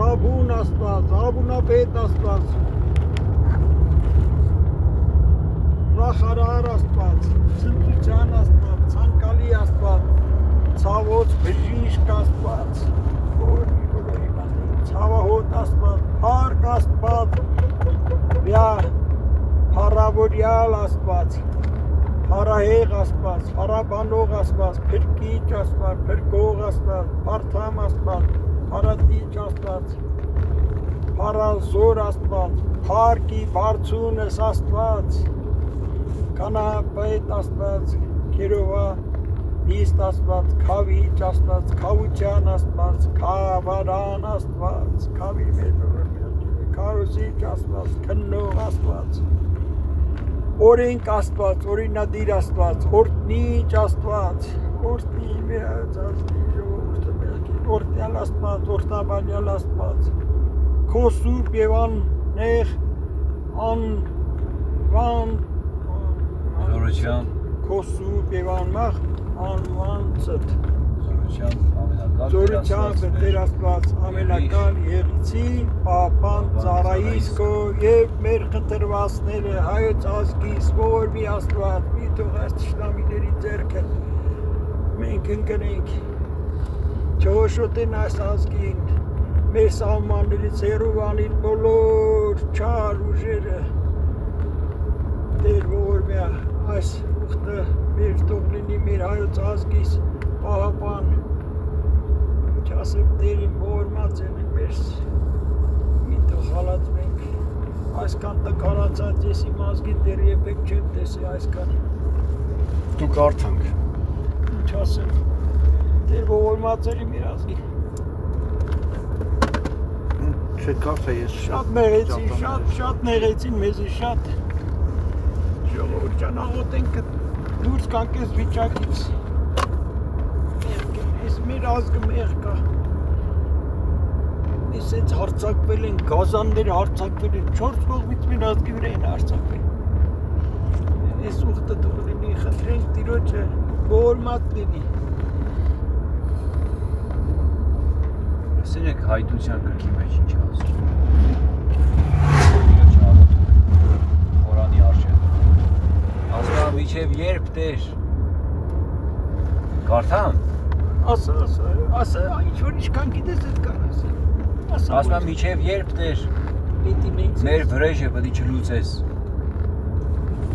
Աբուն Աստված, Աբունապետ Աստված, Ռախարար Աստված, Ցնծության Աստված, Ցանկալի Աստված, Ցավոց բժիշկ Աստված, Ցավահոտ Աստված, Փառք Աստված, Փառավորյալ Աստված, Փառահեղ Աստված, Փառաբանող Աստված, Փրկիչ Աստված, Փրկող Աստված, Փարթամ Աստված, Փարատիչ Աստված, Փարազոր Աստված, Փառքի բարձունս Աստված, Կանապետ Աստված, Քերովա Նիստ Աստված, Քավիչ Աստված, Քավության Աստված, Քավարան Աստված, Քավի Քարոզիչ Աստված, Քննող Աստված, Օրենք Աստված, Օրինադիր Աստված, Օրտնիչ Աստված, Օրտնյալ Աստված, Օրտնաբանյալ Աստված, Քո սուրբ եւ աննեղ անվան Զորության Քո սուրբ եւ անմեղ անվանցդ Զորության Տեր Աստված ամենակալ եղիցի պապան ծառայիս քո եւ մեր խնդրվածները հայոց ազգիս որ մի Աստված մի թող այս ճշտամիների ձեռքը մենք ընկնենք չոշոտեն այս ազգին մեր սահմաններից հեռու անին բոլոր չար ուժերը Տեր որ մի այս ուխտը մեր թող լինի մեր հայոց ազգիս պահապան Չասեմ Տերին ողորմած են մեր մի թող հալածվենք այսքան տկարացած ես իմ ազգին դեռ երբեք չեմ տեսել այսքան Դու կարդանք Ինչ ասեմ Տեր ողորմած էր իմ ազգին Չէ կարդա ես Շատ նեղեցին, շատ նեղեցին մեզի շատ Ժողովուրդ ջան աղոթենք դուրս կանք այս վիճակից Մեր ազգը մեղ կա Ես էց հարցակվել են, գազանները հարցակվել են, 4 կողմից մեր ազգի վրա են հարցակվել Ես ուղտը թող լինի, խնդրենք տիրոջը, ողորմած լինի Սիրեք հայտության գրքի մեջ ինչ ասում Տիրոջ աղոթում Խորանի արժեն Ասում միջև երբ Տեր Կարդամ Ասա, ինչ-որ ինչքան գիտես էդ կար ասա Ասում եմ միջև երբ Տեր մեր վրեժը պետք է չլուծես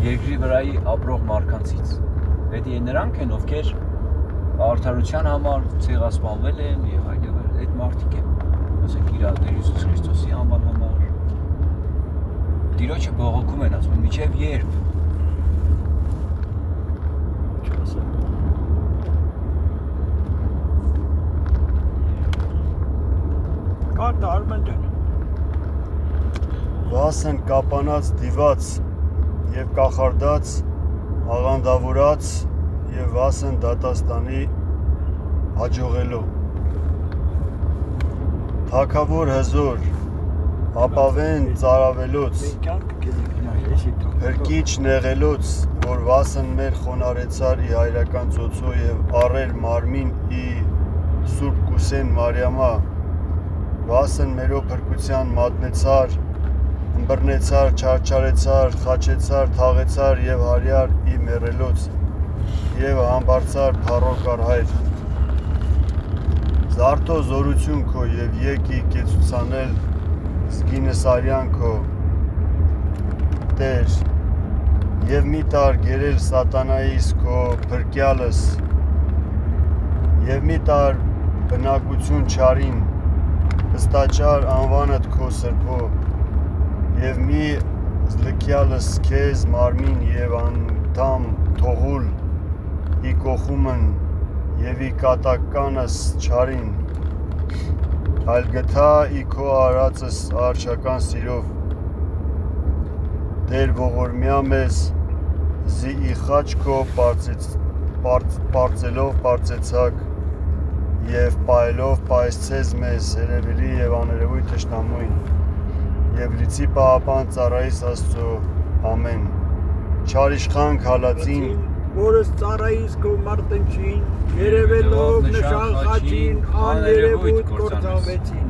երկրի վրայի ապրող մարդկանցից Պետք է նրանք են ովքեր արդարության համար ցեղասպանվել են եւ այլն այդ մարդիկ են ասենք իր Տեր Հիսուս Քրիստոսի անվան համար Տիրոջը բողոքում են ասում միջև երբ Կարդա Արմեն ջան Վասն կապանած դիված եւ կախարդած աղանդավորած եւ վասն դատաստանի հաջողելու Թագավոր հզոր ապավեն ծարավելուց Հրկիչ նեղելուց որ վասն մեր խոնարեցար ի հայրական ծոցո եւ առել մարմին ի Սուրբ Կուսեն Մարիամա Վասն մերո փրկության մատնեցար, ըմբռնեցար, չարչարեցար, խաչեցար, թաղեցար եւ հարյար ի մեռելուց եւ համբարձար փառող արհայր Զարթո զորություն քո եւ եկի կեցուցանել զգինեսարյան քո Տեր եւ մի տար գերել սատանայիս քո փրկյալս եւ մի տար բնակություն չարին Հստաճար անվանդ քո սրբո եւ մի զլքյալս քեզ մարմին եւ անդամ թողուլ ի կողումն եւ ի կատականս չարին այլ գթա ի քո արածս արչական սիրով Տեր ողորմյա մեզ զի ի խաչ քո պարծելով պարծեցակ Եվ պայելով պայսցես մեզ երևելի և աներևույթ թշնամույն Եվ լիցի պահապան ծառայիս Աստծո, ամեն Չար իշխանք հալածին Որս ծառայիս քո մարտնչին Երևելով նշան խաչին Աներևույթ կործանվեցին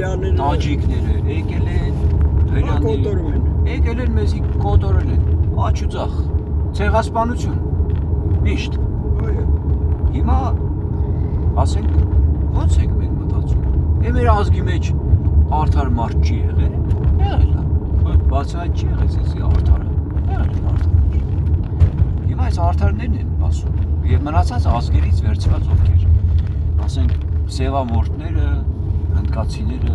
Հրեաները, տաջիկները եկել են, կոտորում են։ եկել են մեզի կոտորել են, աչուձախ, ցեղասպանություն, միշտ։ Այո։ Հիմա ասենք ո՞նց ենք մենք մտածում։ Մեր ազգի մեջ արդար մարդ չի եղել, եղել է։ Բացի այդ չի եղել էսի արդարը, եղել են արդար։ Հիմա այս արդարներն են ասում։ Եվ մնացած ազգերից վերցված ովքեր, ասենք սևամորտները, հնդկացիները,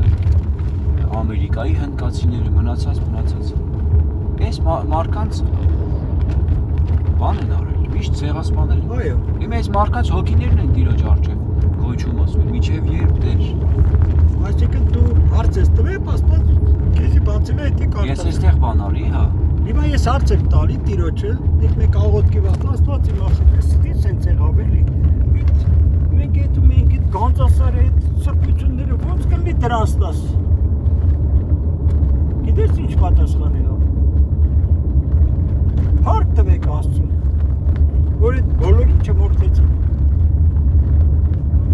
Ամերիկայի հնդկացիները, մնացած։ Այս մարկանց բան են արել, միշտ ցեղասպանել։ Այո։ Հիմա այս մարկանց հոգիներն են տիրոջ արջև գոյություն ասում, միջև երբ դեր։ Այսինքն դու հարց ես տվել, աստված քեզի բացել է դա կարտա։ Ես այստեղ բան արի, հա։ Հիմա ես հարց եմ տալի տիրոջը, մեկ աղոթքի վաղ աստված իմ ասես, սենց եղավ էլի։ Մենք այդ գանձասարի այդ սրբությունները ոնց կլինի դրանց տաս։ Գիտես ինչ պատասխան եղավ։ Հարկ տվեք Աստծուն, որ այդ բոլորին չմորթեցին։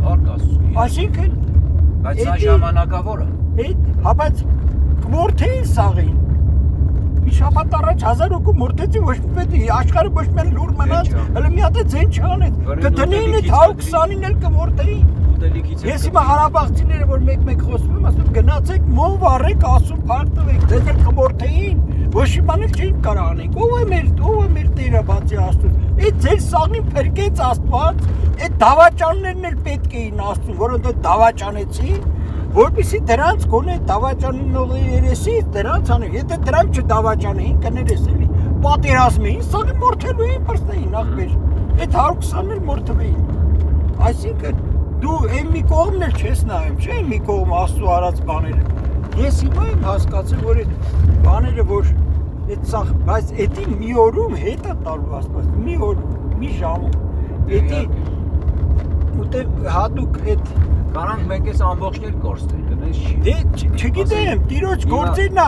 Հարկ Աստծո։ Այսինքն Բայց սա ժամանակավոր է։ Հա բայց մորթեին սաղին։ Մի շաբաթ առաջ 1000 հոգու մորթեցի ոչ պետք է աշխարհը ոչ մեն լուր մնաց, հələ մի հատ ձեն չանեց։ Կդնեին այդ 120-ին էլ կմորթեին։ Ես հիմա հարաբաղցիները որ մեկ խոսում եմ, ասում գնացեք մոն վառեք, ասում փառք տվեք, դες էլ կմորթեին։ Ոչ մի բան էլ չէին կարող անենք։ Ո՞վ է մեր Տերը բացի Աստծուց։ Այդ ձեր սաղին փրկեց Աստված, այդ դավաճաններն էլ պետք էին Աստծուն, որոնք դավաճանեցին, որպեսզի դրանց գոնե դավաճանողների երեսից դրանց անեն։ Եթե դրանք չդավաճանեին, կներես էլի։ Պատերազմ էին, սաղին մորթելու էին, պրստեին ախպեր։ Այդ 120-ն էլ մորթվեին։ Այսինքն դու այն մի կողմն էլ չես նայում, չէ՞ մի կողմ Աստծո արած բաները։ Ես հիմա եմ հասկացել, որ այդ բաները որ այդ սաղ, բայց էդի մի օրում հետ է տալու Աստված, մի օրում, մի ժամում։ Էդի ուտե հատուկ այդ Կարանք մենք այս ամբողջներ կորստել, մեզ չի։ Դե չգիտեմ, տիրոջ գործերն է,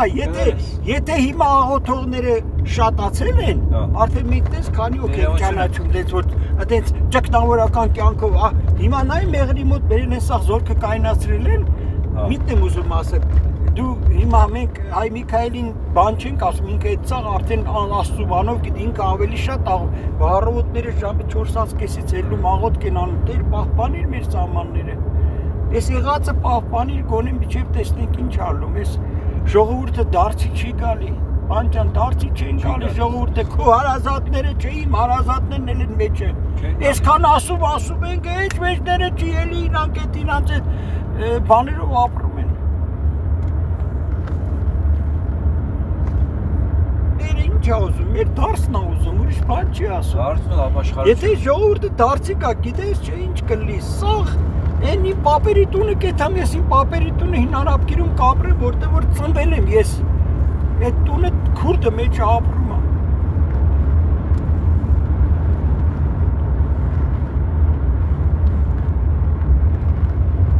եթե հիմա աղոթողները շատացել են, արդեն մենք տես քանի օք են ճանաչում, դες որ այդպես ճգնավորական կյանքով, հիմա նայ մեղրի մոտ բերեն են սաղ զորքը կայնացրել են, միտն եմ ուզում ասել, դու հիմա մենք Հայ Միքայելին բան չենք ասում, ինքը այդ սաղ արդեն Աստծու բանով գիտի ինքը ավելի շատ առավոտները ժամը 4:30-ից ելնում աղոթք են անում, Տեր պահպանիր մեր սահմանները։ Ես եղածը պահպանիր գոնե միջև տեսնենք ինչ ալում, ես ժողովուրդը դարձի չի գալի, բանջան դարձի չեն գալի ժողովուրդը, քո հարազատները չէ, իմ հարազատներն էլ են մեջը, այսքան ասում ենք, էջ մեջները չի էլի իրանք էդ իրանց էդ բաներով ապրում են։ Մեր ինչ է ուզում, մեր դարձն է ուզում, ուրիշ բան չի ասում։ Դարձն ու ապաշխարություն։ Եթե ժողովուրդը դարձի գա, գիտես չէ ինչ կլինի, սաղ Այն իմ պապերի տունը կեթամ ես իմ պապերի տունը հինարապկիրում կապրեմ, որտեղ որ ծնվել եմ ես, այդ տունը քուրդը մեջ ապրում է։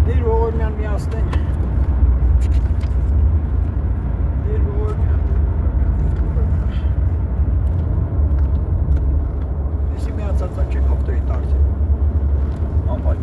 Դեր ողորմյան միասնենք։ Դեր ողորմյան։ Եսի միացածա չեք հովտոյի տարցել։ Անպայ։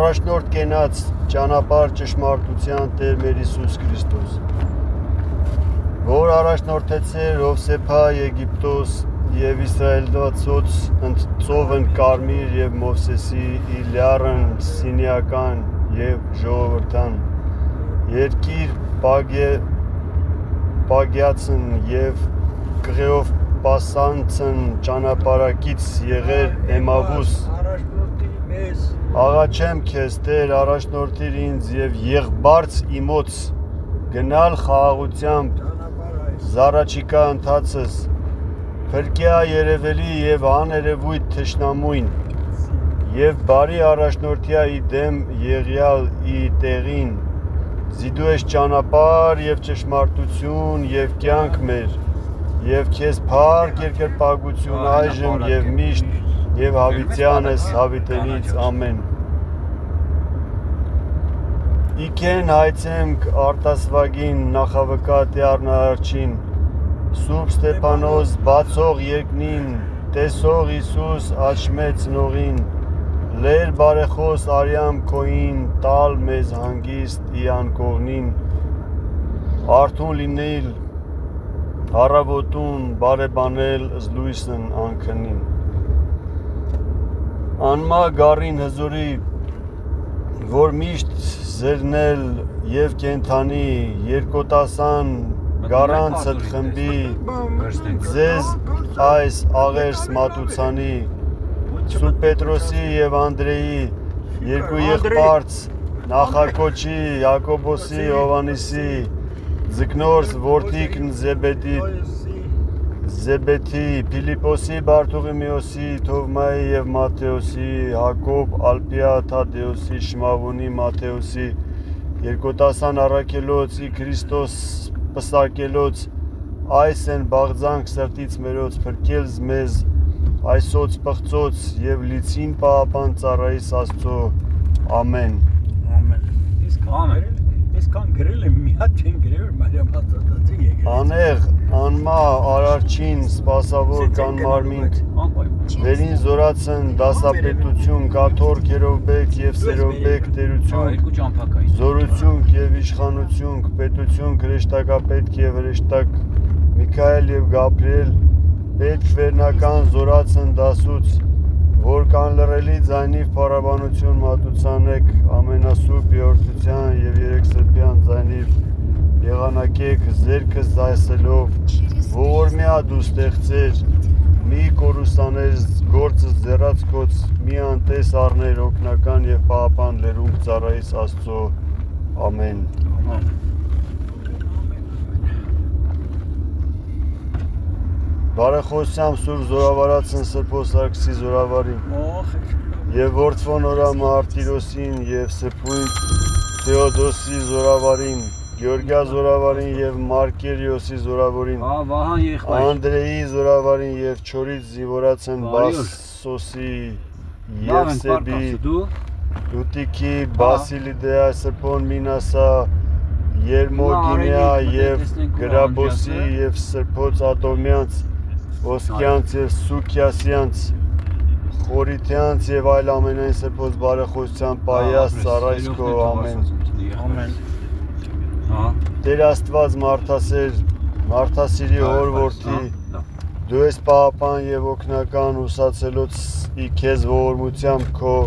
առաջնորդ կենաց ճանապարհ ճշմարտության Տեր մեր Հիսուս Քրիստոս, որ առաջնորդեցեր Հովսեփա Եգիպտոս եւ Իսրայելացոց ընծովն Կարմիր եւ Մովսեսի Իլիարն Սինիական եւ ժողովրդան երկիր Պագյացն եւ կղեով պասանցն ճանապարհակից եղեր Էմավուս աղաչեմ քեզ Տեր առաջնորդիր ինձ եւ եղբարց իմոց գնալ խաղաղությամբ զառաչիկա ընթացս փրկյա երևելի եւ աներևույթ թշնամույն եւ բարի առաջնորդյա ի դեմ եղյալ ի տեղին զիդու ես ճանապարհ եւ ճշմարտություն եւ կյանք մեր եւ քեզ փառք երկրպագություն այժմ եւ միշտ եւ հավիտյանս հավիտենից ամեն Իքեն հայցեմք արտասվագին նախավկատի առնարարչին Սուրբ Ստեփանոս բացող երկնին տեսող Հիսուս աչմեց նողին Լեր բարեխոս արյամ քոին տալ մեզ հանգիստ իան կողնին Արթուն լինել Հարավոտուն բարեբանել զլույսն անքնին Անմա գարին հզորի որ միշտ զերնել եւ կենթանի երկոտասան գարանցդ խմբի ձեզ այս աղերս մատուցանի Սուրբ Պետրոսի եւ Անդրեի երկու եղբարց Նախակոչի Յակոբոսի Հովանեսի Ձկնորս որդիկն Զեբեդի Փիլիպոսի Բարթողիմեոսի Թովմայի եւ Մատթեոսի Հակոբ Ալփիա Թադեոսի Շմավոնի Մատթեոսի երկոտասան առաքելոցի Քրիստոս պսակելոց այս են բաղձանք սրտից մերոց փրկել մեզ այսոց պղծոց եւ լիցին պահապան ծառայիս Աստծո ամեն Ամեն Այսքան գրել եմ մի հատ չեն գրել Մարիամ Աստվածածի եկեղեցի Անեղ անմա արարչին սպասավոր կան մարմինք Վերին զորացն դասապետություն կաթոր քերովբեկ եւ սերովբեկ տերություն Զորություն եւ իշխանություն պետություն քրեշտակապետք եւ հրեշտակ Միքայել եւ Գաբրիել պետք վերնական զորացն դասուց որ կան լռելի ձայնիվ փառաբանություն մատուցանեք ամենասուրբ եորդության եւ երեքսրբյան ձայնիվ եղանակեք ձերքս զայսելով ողորմյա դու ստեղծեր մի կորուսաներ գործս ձեռածքոց մի անտես առներ օգնական եւ պահապան լերունք ծառայիս Աստծո ամեն Բարեխոսյամ Սուրբ Զորավարացն Սրբոս Սարգսի Զորավարին եւ Որդվոն Օրա Մարտիրոսին եւ Սրբույն Թեոդոսի Զորավարին Գեորգիա Զորավարին եւ Մարկերիոսի Զորավարին Անդրեի Զորավարին եւ Չորից զինվորացն Բասոսի եւ Սեբի Լուտիկի Բասիլիդեա Սրբոն Մինասա Երմոգինիա եւ Գրաբոսի եւ Սրբոց Ատոմյանց Ոսկյանց եւ Սուքյասյանց Խորիթյանց եւ այլ ամենայն սրբոց բարեխոսության պայաս ծառայիս քո ամեն Տեր Աստված մարդասիրի հոր որդի դու ես պահապան եւ օգնական ուսացելոց ի քեզ ողորմությամբ քո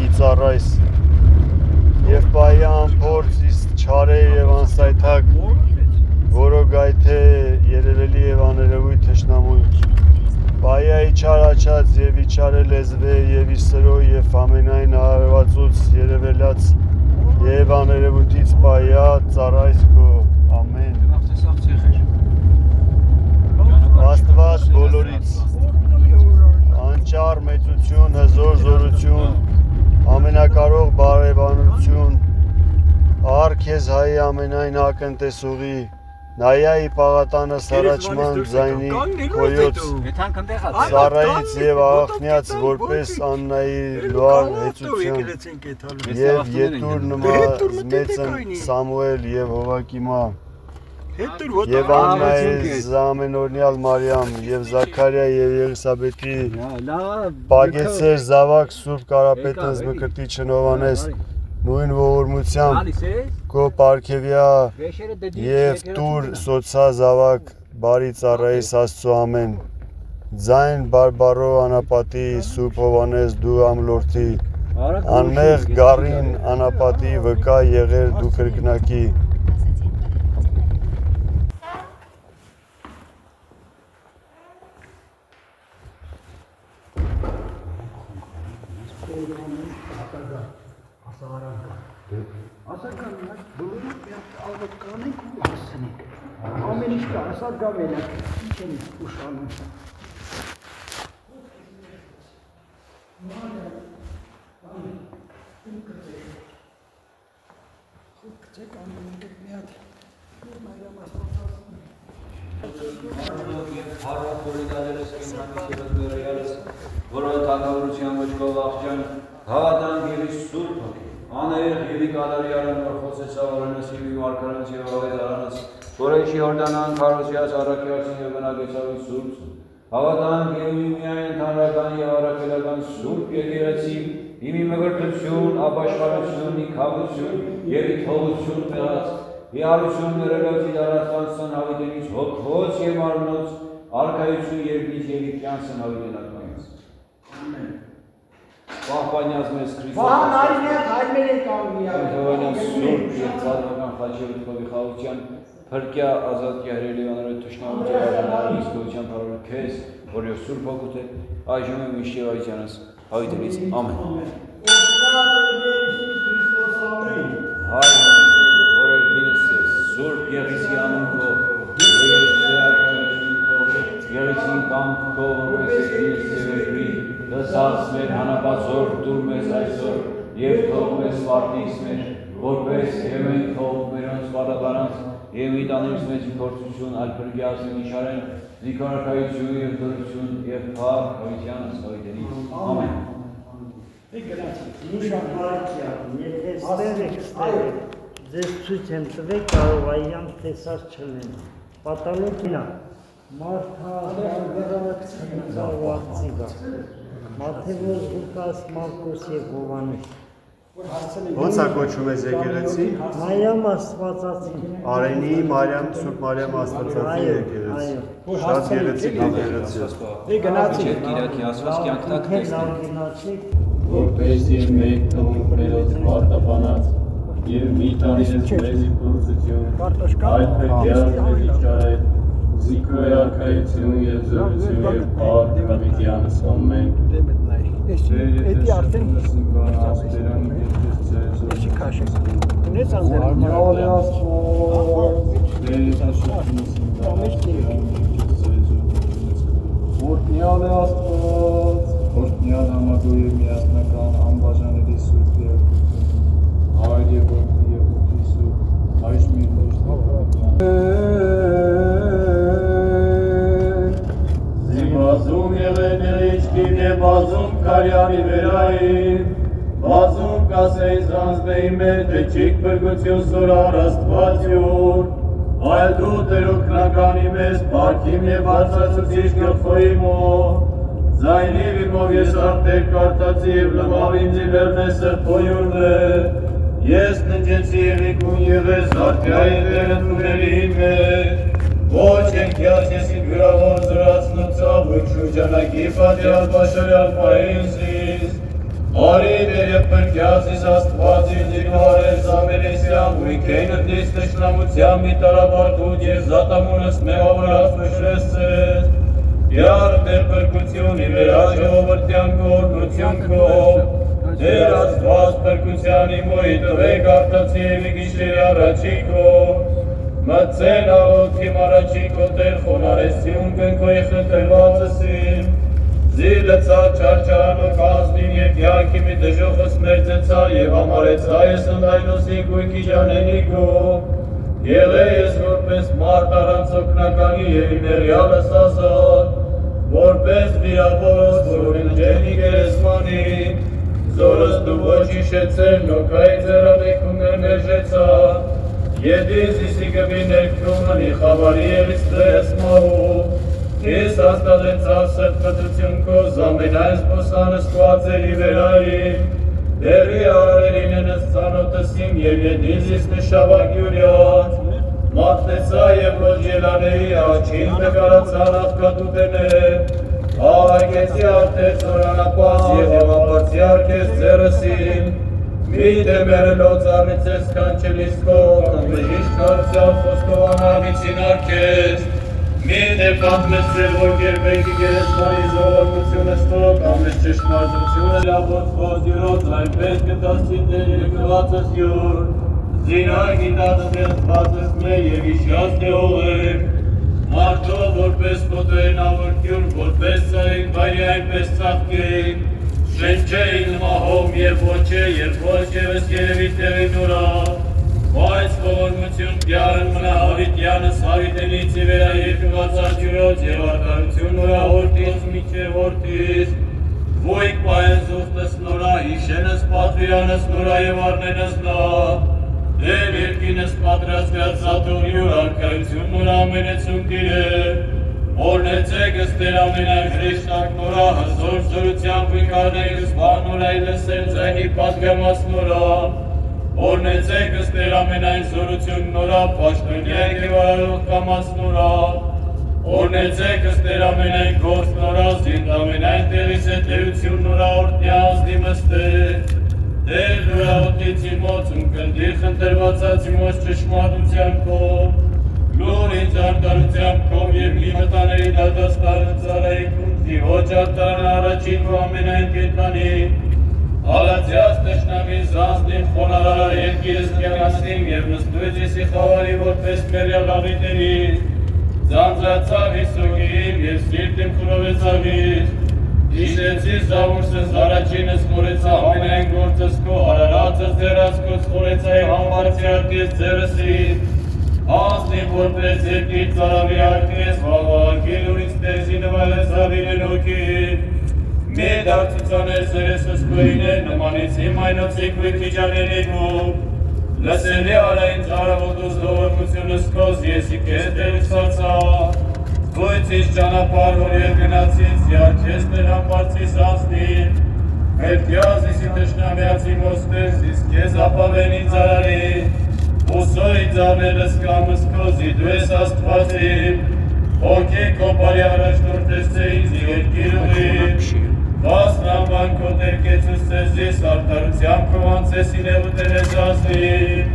ի ծառայիս եւ պայան փորձ չարե եւ անսայթակ որոգայթե երևելի եւ աներևույթ թշնամույն Պայա իչար աչած եւ իչարը լեզվե եւ իսրո եւ ամենայն արվածուց երևելած եւ աներևույթից պայա ծառայս քո ամեն Աստված բոլորից անճար մեծություն հզոր զորություն ամենակարող բարեբանություն Ար քեզ հայի ամենայն ակնտեսուղի Նայայի պաղատանս առաջման ձայնի կոյոց Սարայից և աղախնյաց որպես Աննայի լուար հեծություն և ետուր նմա մեծն Սամուել և հովակիմա Եվ Աննայես Ամենօրնյալ Մարիամ եւ Զաքարիա եւ Եղիսաբեթի Պագեցեր Զավակ Սուրբ Կարապետն Զմկրտիչն Հովանես նույն ողորմությամբ Քո Պարքևյա եւ Տուր Սոցա Զավակ Բարի ծառայիս Աստծո ամեն Ձայն բարբարո անապատի Սուրբ Հովանես դու ամլորթի Անմեղ գարին անապատի վկա եղեր դու կրկնակի Ամեն ինչ կա, ասա գավելակ, ինչ են ուշանում։ Կծեք ամեն ինչ մի հատ, Մարիամ Աստվածած որոն թագավորության ոչքով աղջան, հավատան և Սուրբ հոգի, աներ և կալարի արանոր խոսեցավ օրենս և մարգարանց և ավետարանց, որ էշի հորդանան քարոսյաց առակյացին և բնակեցավի Սուրբ, հավատան և միայն ընդհանրական և առակելական Սուրբ եկեղեցի, իմի մգրտություն, ապաշխարություն, իքավություն և իթողություն պեղած, իարություն ներելով իդարացան սնհավիտենից հոգվոց և մարմնոց, արկայություն երկնից և իքյանցն հավիտենակմանից։ Ամեն։ Պահպանյաց մեզ Քրիստոս Պահան արինյակ հայմեր ենք ամնիակ։ Հովանյան Սուրբ և ծառվական խաչևիտ խովի խաղության Փրկյա ազատ կյահրելի անորոյ թշնամուց և արժանարի իսկողության պարորը քեզ, որ և Սուրբ հոգուտ է, այժմ եմ իշտ և այցյանս հավիտենից ամեն։ Հայր որ երկինս ես, Սուրբ եղիսի անուն քո, եղիսին կամք քո, որպես երկինս և երկրի, լսած մեր հանապազոր դուր մեզ այսօր և թող մեզ վարտից մեր, որպես և մենք թող մերոնց պարաբարանց և մի տանիրս մեծ գործություն այլ փրկյաց և նիշարեն զիքարակայություն և դորություն և փառք հավիտյանս հավիտենից ամեն։ Եթե ստեղ եք, ձեզ ցույց եմ տվել կարող այամ տեսած չլեն։ Պատալոկինա Մարթա Գարգարացիգա Մատթեոս Լուկաս Մարկոս եւ Հովհաննես Ոնց է կոչվում է եկեղեցի Մարիամ Աստվածածին Արենի Մարիամ Սուրբ Մարիամ Աստվածածի եկեղեցի Շատ գեղեցիկ եկեղեցի Գնացի Կիրակի ասված կյանք տակ տեսնենք որպես և մեկ թողում պրերոց պարտապանած և մի տանիրս մեզի պուրծություն այդ պրկյալ մեզի ճարել զիքո է արկայություն և զորություն և պարդ հավիտյանս ամեն Էդի արդեն Եշի քաշեք ունես անձեր Արմյալ է Որտնյալ է Աստված Որտնյալ համագույ և միասնական անբաժանելի Սուրբ Երկություն Հայր և Որդի և Որդի Սուրբ Այժմ և Զիմազում եղեներիչքին և բազում կարյանի վերային Բազում կասեի զանձնեի մեր դեչիկ բրգություն սորար աստվածյոր Այլ դու տերոքնականի մեզ պարքիմ և արծացուցիչ գլխոյի մոտ Զայնիվ իմով ես արտեր կարտացի և լմավ ինձի վերնես սրպոյուրն է Ես նջեցի և իկուն եղես արտյային վերընդուներին մեր Ոչ ենքյաց եսի գրավոր զրացնուցավ ու շուրջանակի պատյալ բաշարյալ պայինզիս Արի դեր և պրկյացիս աստված ինձին հարեր զամերեսյան ու իքեյնըտ ես տշնամության մի տարապարտուտ և զատամունս մեղավորած մշրեսցես Յար դեր պրկությունի վերաժողովրտյան կորնություն կո Դեր աստված պրկությանի մոյի տվեք արտացի և իգիշերի առաջիկո Մծեն աղոտքիմ առաջիկո դեր խոնարեսյուն կնքոյի խտելվածըսին Զիլը ծար չարջարանով կազմին և յարքի մի դժոխս մերձեցա և համարեցա ես ընդայնոսի գույքի ժանենիգո Եղե ես որպես մարդ առանց օգնականի և իներյալս ազատ Որպես վիրավորոս, որում ընջենի գերեսմանի Զորս դու ոչ իշեցել, նոքայի ձերանեքում ներժեցա Եդիս իսիկվիներ կրոմանի խավարի էվիստես մահու, Ես աստատեցավ սրտպտություն կոզ ամենայն սպոսանս կուացերի վերայի, Դերի արերինենս ծանոտսիմ և եդիզիս նշավագյուրյաց, Մատնեցա և լոջելաների աչին նկարացան աղկատուտենե, Աղայկեցի արտեր ծորանապաս և հեղապարցի արկես ձերսին, Միթե մերելով ծառնիցես կանչելիս կող, Ամեհիշ կարծյալ խոստովանանիցին արկես, Միթե պատմեցել, որ գերբեկի գերեսմանի զողորմությունը ստոք, ամես ճշմարտությունը լավոտված յուրոց, այնպես կտասին դեր եկվածս յուր, Զինար գիտածս եղծվածս մե և իշյաս դեողեր, Մարդով որպես պոտոեն ավրկյուն, որպես ծայք, բայրի այնպես ծաղկեին, Շենչեին մահում և ոչ է, երբ ոչ եվս երևի տեղի նուրա, Բայց ողորմություն պյարն մնա հավիտյանս հավիտենիցի վերա երկվածած յուրոց և արկարություն նորա հորդից միչև հորդից, Ոյք պայեն զուխտս նորա, իշենս պատվիրանս նորա և արնենս նա, Դեր երկինս պատրաստված սատող յուր արկայություն նորա ամենեցում դիրեր, Օրնեցեքս դեր ամենայն հրեշտակ նորա, հզոր զորությամբ վիկարներս վան նորա լսել ձայնի պատգամաց նորա, Օրնեցեքս դեր ամենայն զորություն նորա, պաշտոնյակ և արարող կամաց նորա, Օրնեցեքս դեր ամենայն գործ նորա, զինդ ամենայն տեղիս է տերություն նորա, օրդյազ դիմստեր, Դեր նորահոտիցի մոցում կնդիր խնդրվածացի մոց ճշմարտության կով, Լուր ինձ արտարությամբ կով և մի մտաների դատաստարն ծարայի կունձի, ոչ արտարն առաջին ու ամենայն կետանի, Հալացյաց տշնամին զանձնիվ խոնարար երկիրս կյանասիմ և նստուեց եսի խավարի որպես մերյալ ավիտերի, Ձանձրացավ իսոգիիմ և սիրտիմ խրովեցավիր, Իշեցի զավուրսս առաջինս խորեցա ամենայն գործս կո, Արարացս ձերացքոց խորեցա և համբարձի արկես ձերսին, Անձնիվ որպես երկիր ծարավի արկես, վաղվաղակել ուրից տեզի նվայլեց հավիրեն հոգին, Մի դարձուցաներ սերեսս կոյիներ, նմանից իմ այնոցիկ վիքիջաների գուբ, Լսելի արային ծարավոտուս դողորմությունս կոզ, եսի կեզ դերուսացա, Գույցիս ճանապար, որ և գնացից, յարջես դեր համբարձիս անձնին, Պետքյազ իսի տշնամյացի մոստես, իսկ կեզ ապավենի ծարարի, Ուսոյի ծավներս կամս կոզի, դու ես աստվածիմ, Հոգի կոպարի առաջնորդես ծեինձ երկիր ուղին, Վասնան բանքո տերկեցուս ծեզիս, արդարությամբ կովանցեսին է ուտենես ասին,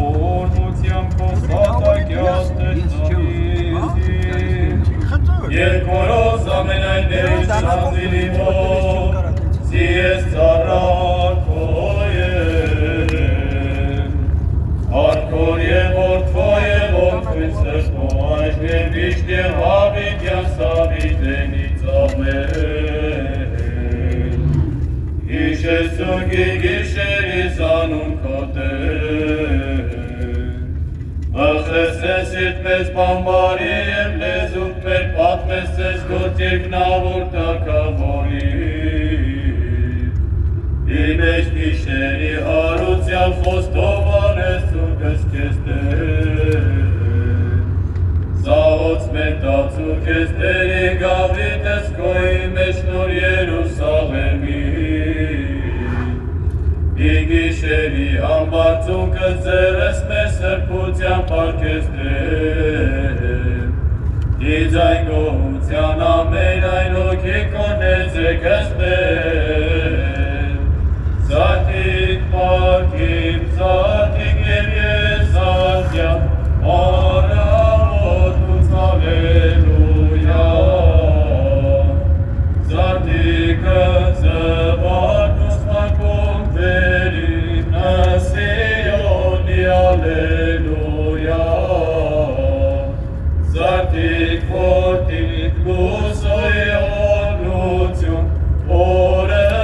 Օրմությամբ կոսատակյաս տեշնավիզին, Երկորոս ամենայներից սանձիլի մոտ, Զիես ծարար կոյեմ, Հարկոր և որդվո և որդվին սրտո, Այժն և վիշտ և հավիտյան սավիտենից ամեն, Իշեսուգի գիշերի զանուն կոտեն, Մխեսես իտ մեզ բամբարի և լեզուտ մեր պատմեսես գոտ երկնավոր տակավորի, Իմեջ գիշերի հարուցյալ խոստովանես ու կսկես դեր, Զաղոց մետաց ու կես դերի գավիտես կոյի մեջ նոր Երուսաղեմի, Իգիշերի ամբարձում կծերես մեր սրբության պարկես դեր, Իձայն գոհության ամեն այն հոգի կոնեցեք ըստեր, Զատիկ պարկիմ, զատիկ և եզատյա, Արավոտ Ալելույա, Զատիկը զվարդուս մակում վերին, Սիոնի Ալելույա, Զատիկ որդիկ լուսոյի օրնություն, Օրը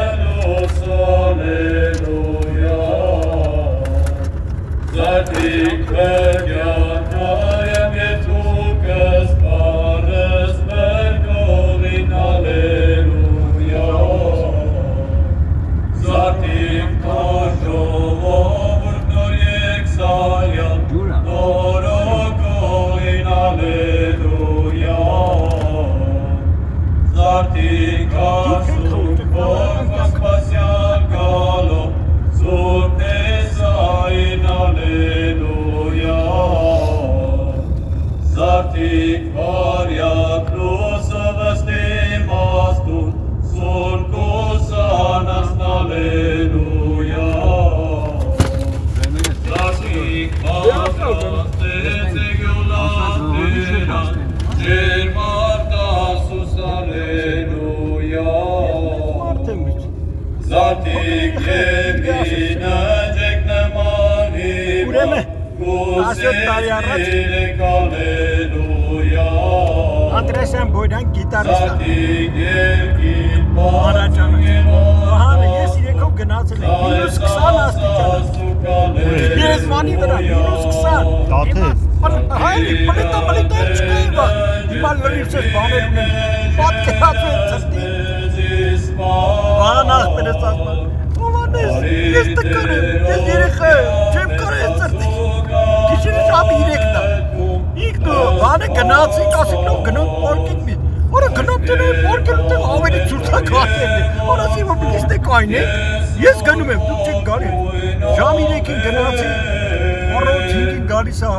17 տարի առաջ Անդրեսյան Բոյդյան գիտարիստ Անաճանը Ահանը ես իրեքով գնացել եմ մինուս 20 աստիճան Երեզմանի վրա մինուս 20 Հայնի պլիտա չկայի բա Հիմա լրիվ չես բաներ ունեն պատկերացու են ծրտի Ահան աղբերս ասման Ովանես ես տկար եմ ես երեխա չեմ կարա ես ծրտի Գիշերը ժամը 3-ն է Իք դու բանը գնացիք ասիք նո գնոն պորկիք մի Որը գնոն տենոյ պորկել ուտեղ ավելի ծուրցակատել է Որասի որ պլիստեք այն է Ես գնում եմ դուք չեք գալի Ժամ 3-ին գնացի Առոտ 5-ին գալիս է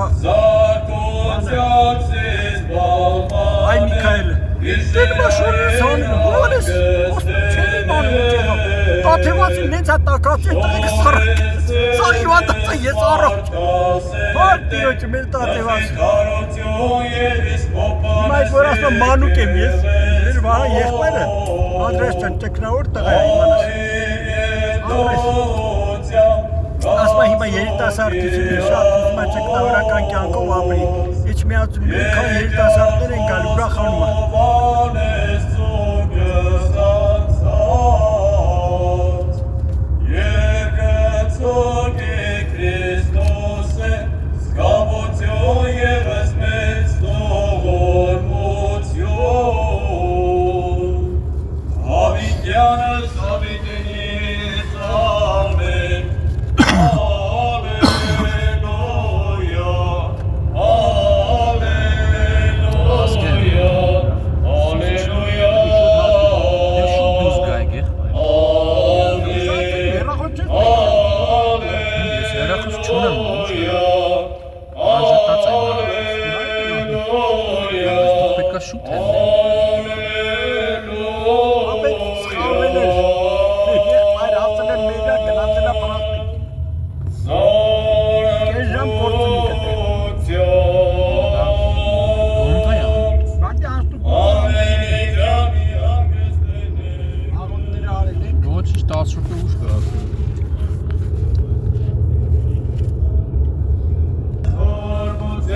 Այ Միքայելը Դեն մաշորի ես հանում Ովանես չեն իմանում ու չեղավ Տաթևացին նենց է տակացի տղեկը սարակ Սաղ իվանդացա ես առոտ Բարդ տիրոջը մեր տաթևացին Հիմա այդ որ ասում մանուկ եմ ես Մեր վահա եղբայրը Անդրես ճան ճկնավոր տղա է իմանաս Ասմա հիմա երիտասարդությունը շատ ուզում է ճկնավորական կյանքով ապրի Իչ միացում քան երիտասարդներ են գալու ուրախանում է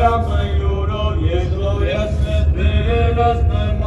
Եվ գլորով ես լոյացնես, բերել ասնեմ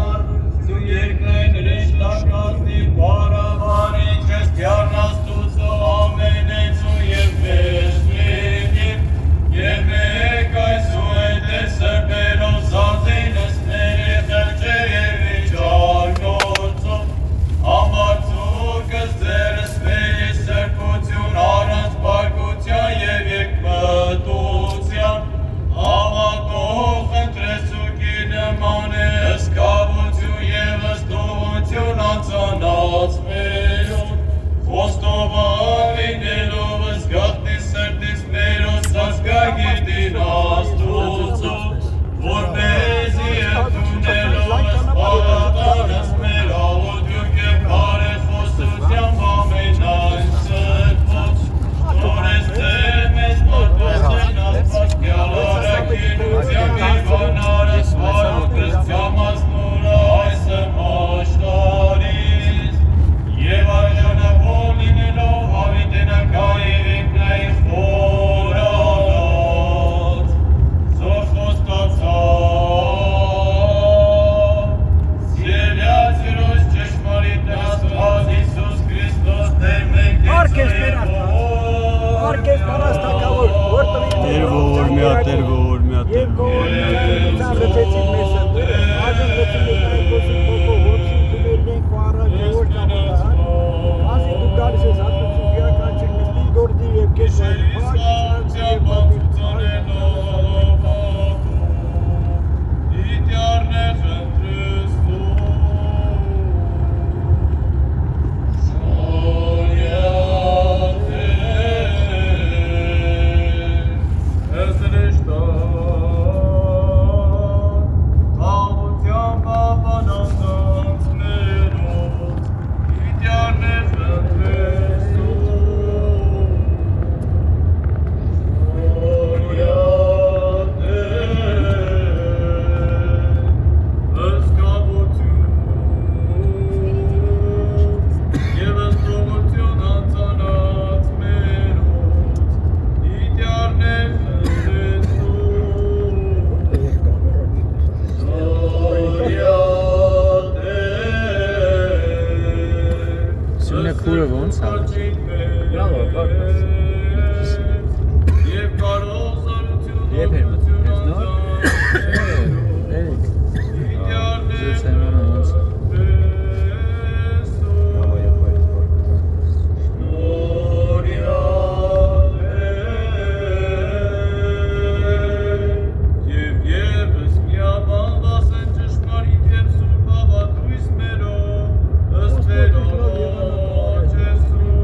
Քուրը ոնց է։ Բրավո, բարձր։ Եվ կարող զարություն Եվ էր մտնում, ես նոր։ Էրիկ։ Ձեզ հեման ոնց է։ Բրավո, եղբայրս բարձր։ Եվ ևս միաբան վասեն ճշմարիտ և սուրբ հավատույց մերով, ըստ Տերոջ Եսուս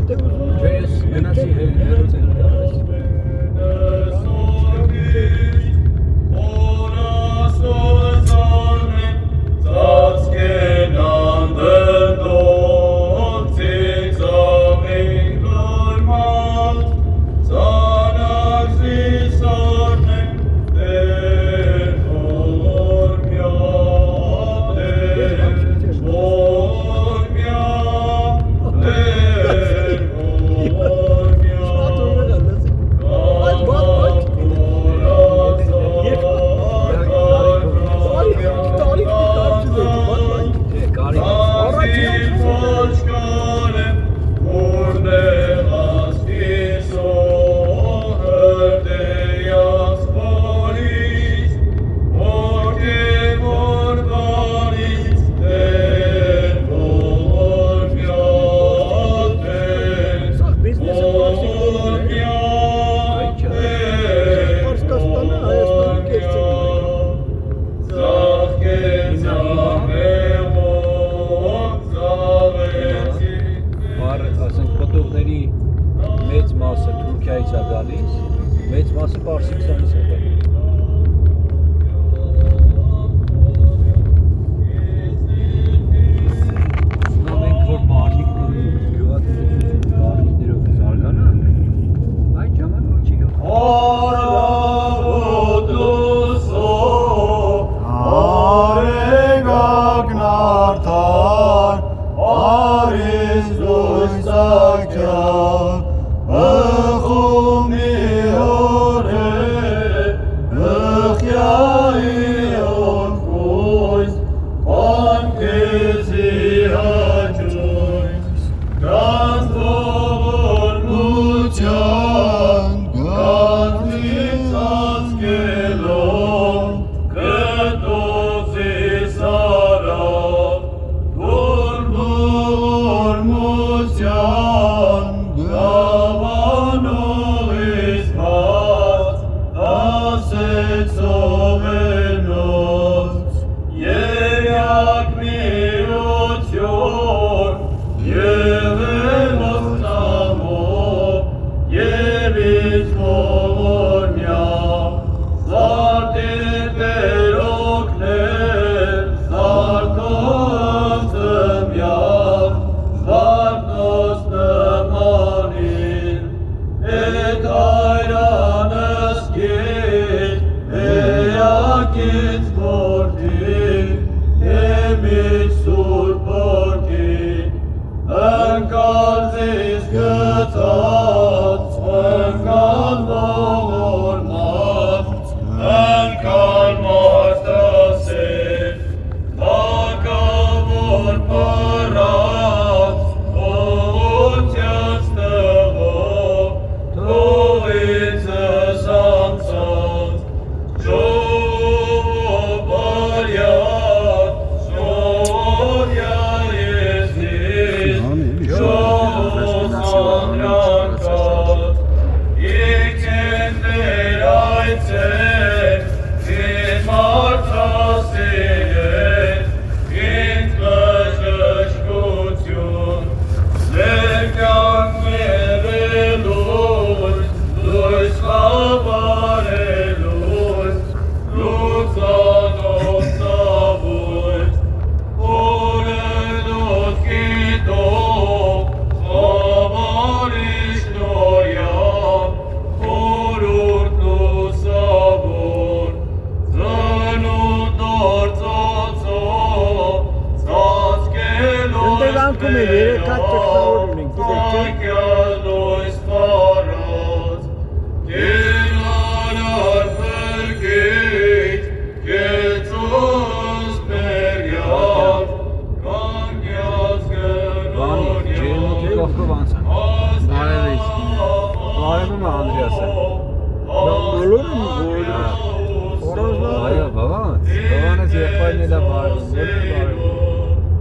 եթե ուզում Ես գնացի հերոց եմ գալիս։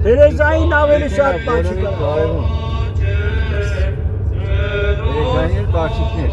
Terezային ավելի շատ բաչի կա։ Terezային բաչիկներ։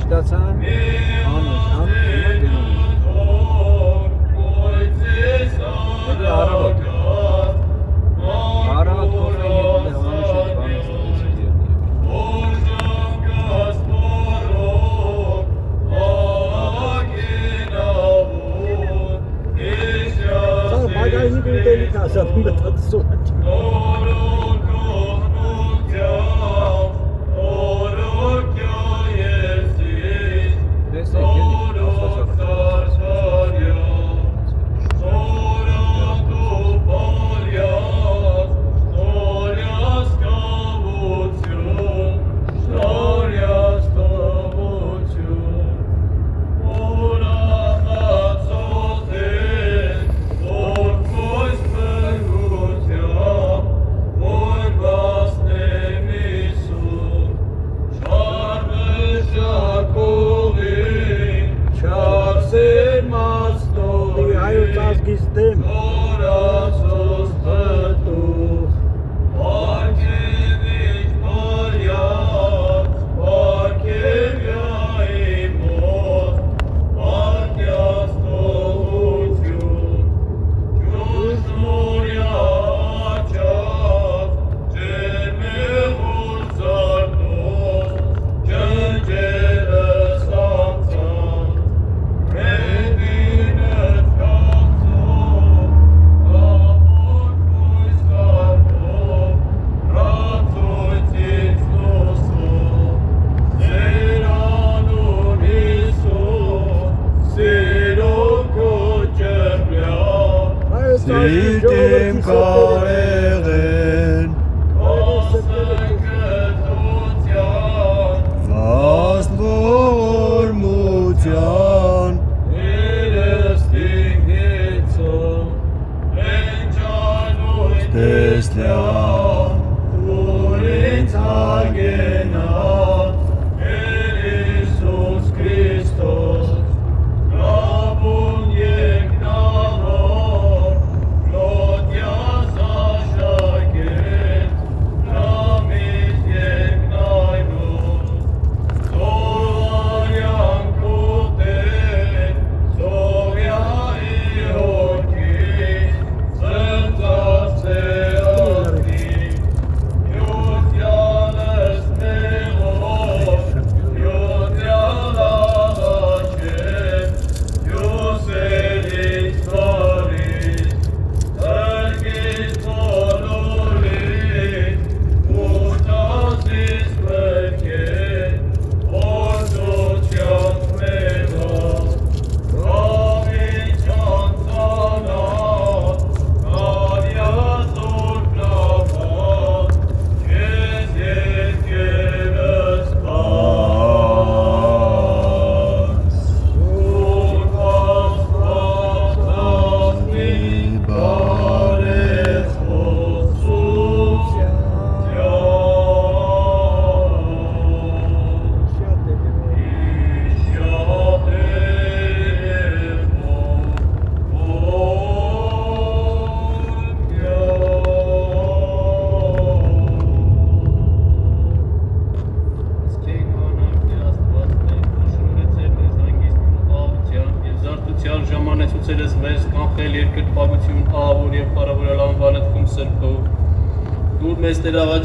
Հեշտացան, աննշան, գնում Էդի առավոտ կոֆե ետել է անիշ էտ բանից տվեցիք Սա մագայնի գուտելի կասապ մտած սոհաչ Տեսեք էլի, Gizdim. Սիրտիմ կարեղեն Վաստ ողորմության Տեսլյան Որ ինձ հագենա Հիսուս Քրիստոս Գաբուն եկնավոր Լոդյաս աշակետ Նամից եկնայնոց Զորյան կուտեն Զորյայի հոգին Սնծած է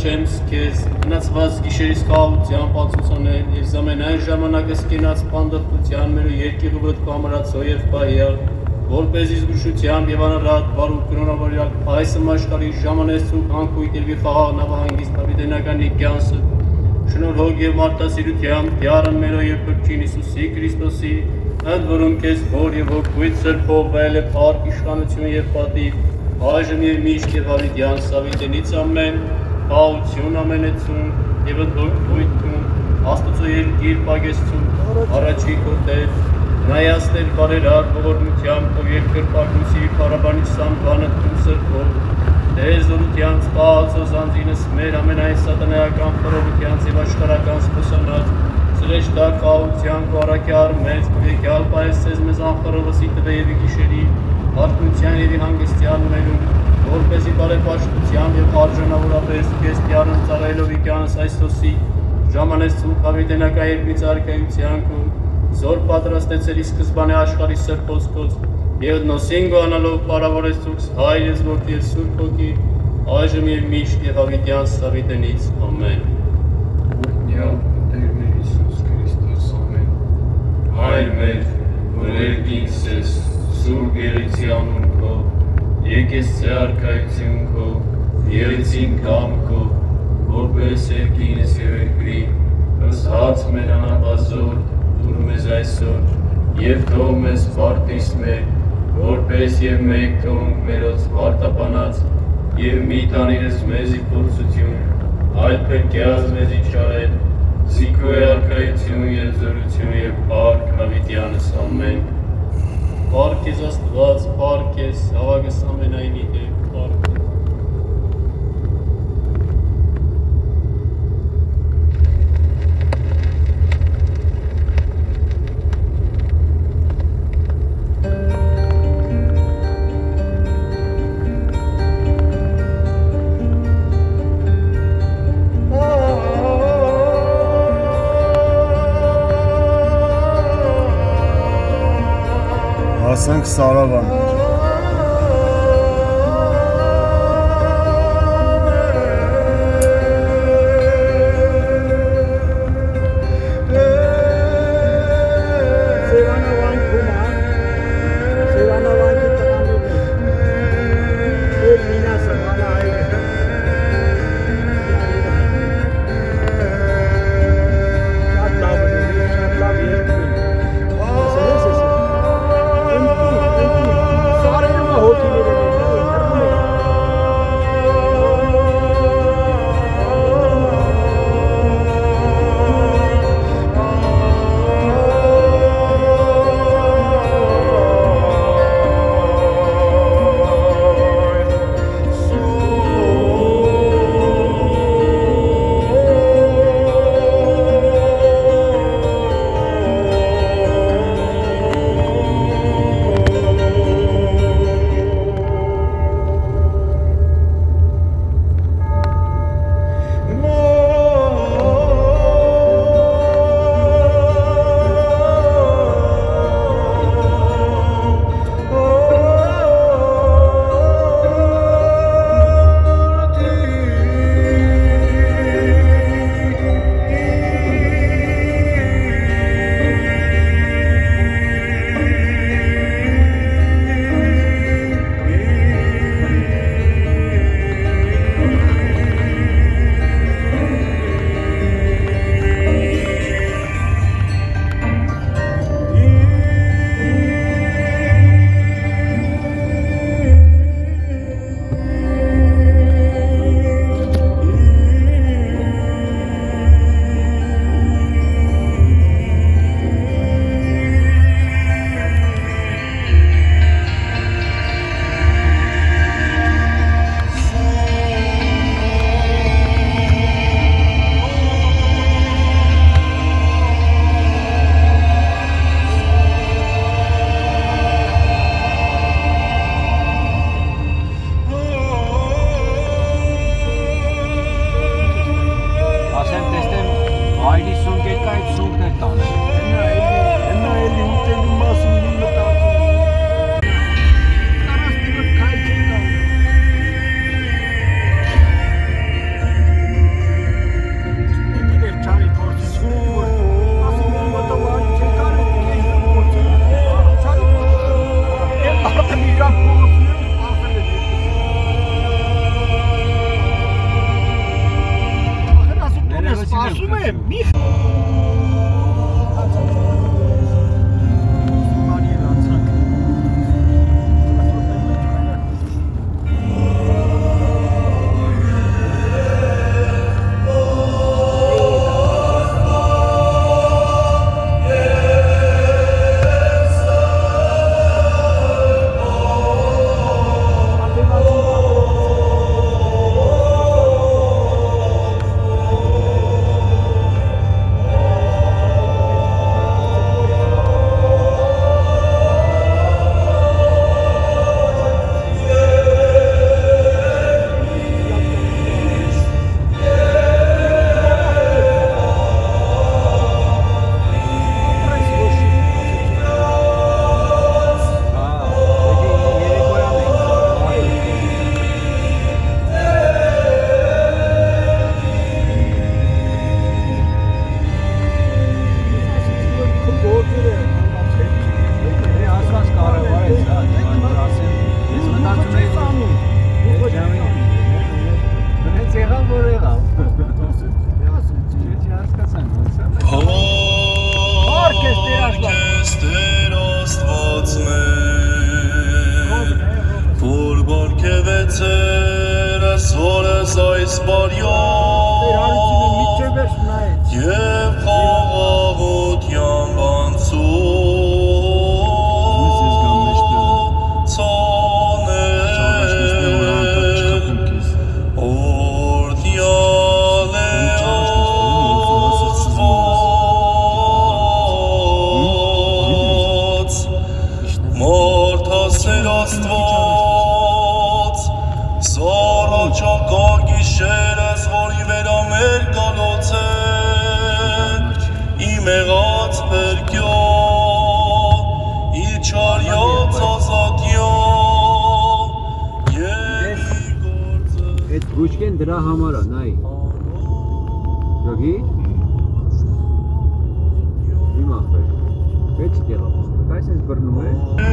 Աղաչեմ քեզ մնացված գիշերից կահությամբ ածուցանել եւ զամենայն ժամանակը սկենած պանդխտության մեր երկիրը վրա կամրացո եւ պահյալ որպեսզի զգուշությամբ եւ անառատ բարու կրոնավորյալ այս աշխարհի ժամանեցու հանքույտ եւ խաղաղ նավահանգիստ հավիտենական կյանքը շնորհով եւ մարդասիրությամբ Տյառը մեր եւ Փրկին Հիսուսի Քրիստոսի ընդ որում քեզ որ եւ ողջույն սրբով վայել փառք իշխանություն եւ պատիվ այժմ եւ միշտ եւ հավիտյան սավիտենից ամեն Պահություն ամենեցում և ընդույթում, աստուծո երկիր պագեսցում, առաջի կոտեր, նայասներ բարերար ողորմությամբ ով երկրպագնուսի պարաբանիչ սամբանըտ տում սրբով, դեր զորության սպահացոս անձինս մեր ամենայն սատանայական խորովությանց և աշխարական սպոսանած, սրեշտակ կահության կոարակյար մեծ կվեկյալ պայեսցեզ մեզ անխորովսի տվե և գիշերի, հարտնության և հանգստյան մերում, որպեսի բարեպաշտությամբ և արժանավորապես քեզ Տյառն ծառայելով իկյանս Քրիստոսի ժամանեց ծուխ հավիտենական երկրից արքայության քո, զոր պատրաստեցերի սկզբանե աշխարհի սրբոսքոց, եւ նոսին գանալով բարավորեց ցուքս հայրես որդի եւ սուրբ ոգի, այժմ եւ միշտ եւ հավիտյան սավիտենից ամեն։ Օրհնյալ Տեր մեր Հիսուս Քրիստոս ամեն։ Հայր մեր, որ երկինքս ես, սուրբ եղեցի անուն քո, եկես ցե արքայություն քո, եղեցին կամ քո, որպես երկինս եւ երկրի, ըստ հաց մեր անապազոր, դուր մեզ այսօր եւ թող մեզ վարտիս մեր, որպես եւ մեկ թողնք մերոց վարտապանած եւ մի տանիրս մեզի փորձություն, այլ պետք է մեզի չարել, զիքո է արքայություն եւ զորություն եւ փառք հավիտյանս ամեն։ Փառք ես Աստված, փառք ես հավաքս ամենայնի դեպ, փառք ես։ Հասանք Սարավան։ Եվ խաղաղության գիշերս, որի վերա մեր գալոց է, իմ եղած պերկյո, իչարյոց ազատյո, և ի գործը Այդ գուչկեն դրա համար է, նայ Ջոգի Իմ ախպեր Պետք տեղապստը, կայս ես բրնում է